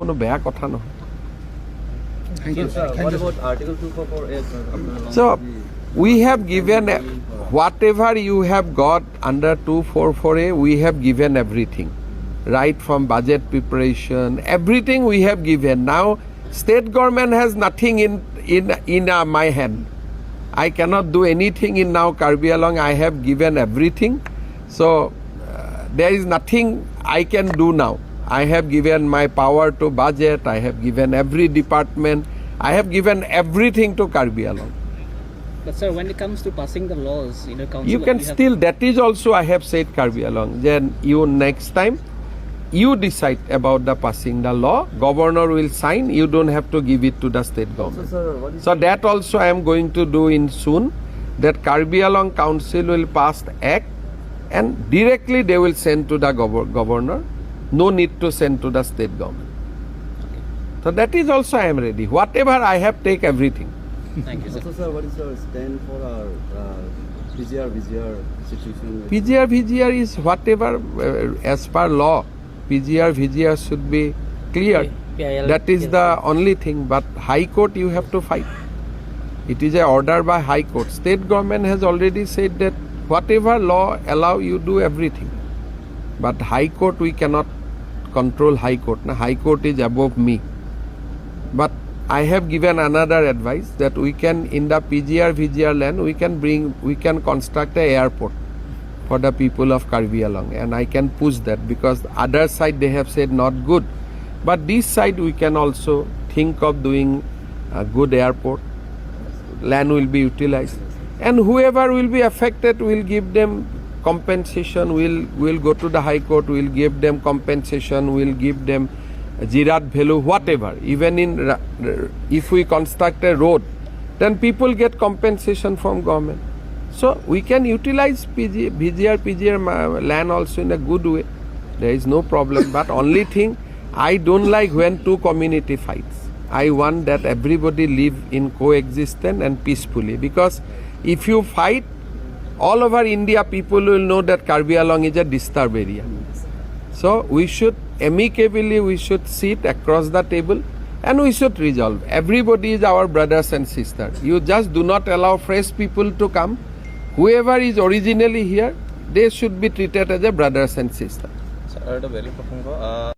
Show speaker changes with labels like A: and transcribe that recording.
A: কোনো বেয়া কথা নহয়।
B: Thank you, sir. What about Article 244A?
A: So we have given whatever you have got under 244A, we have given everything, right from budget preparation, everything we have given. Now state government has nothing in my hand. I cannot do anything in now Karbi Anglong. I have given everything, so there is nothing I can do now. I have given my power to budget. I have given every department. I have given everything to Karbi Anglong.
C: But sir, when it comes to passing the laws in the council,
A: You can still, that is also I have said Karbi Anglong. Then you next time, you decide about the passing the law. Governor will sign. You don't have to give it to the state government.
B: Sir, what is
A: So that also I am going to do in soon. That Karbi Anglong Council will pass the act and directly they will send to the governor. No need to send to the state government. So that is also I am ready. Whatever I have, take everything.
C: Thank you, sir.
B: also, sir, what is your stand for our PGR situation?
A: PGR is whatever as per law. PGR should be clear.
C: PIL.
A: That is the only thing. But High Court you have to fight. It is a order by High Court. State government has already said that whatever law allow you do everything. But High Court we cannot control High Court. Now High Court is above me. But I have given another advice that we can in the PGR land we can construct an airport for the people of Karbi Anglong, and I can push that because the other side they have said not good, but this side we can also think of doing a good airport. Land will be utilized, and whoever will be affected will give them compensation. Will go to the High Court. Will give them compensation. Will give them Jirat value, whatever. Even if we construct a road, then people get compensation from government. So we can utilize PGR land also in a good way. There is no problem. But only thing I don't like when two community fights. I want that everybody live in coexistence and peacefully. Because if you fight, all over India people will know that Karbi Anglong is a disturbed area. So we should amicably, we should sit across the table and we should resolve. Everybody is our brothers and sisters. You just do not allow fresh people to come. Whoever is originally here, they should be treated as a brothers and sisters.
D: Sir, এটা বেলেগ প্ৰসংগ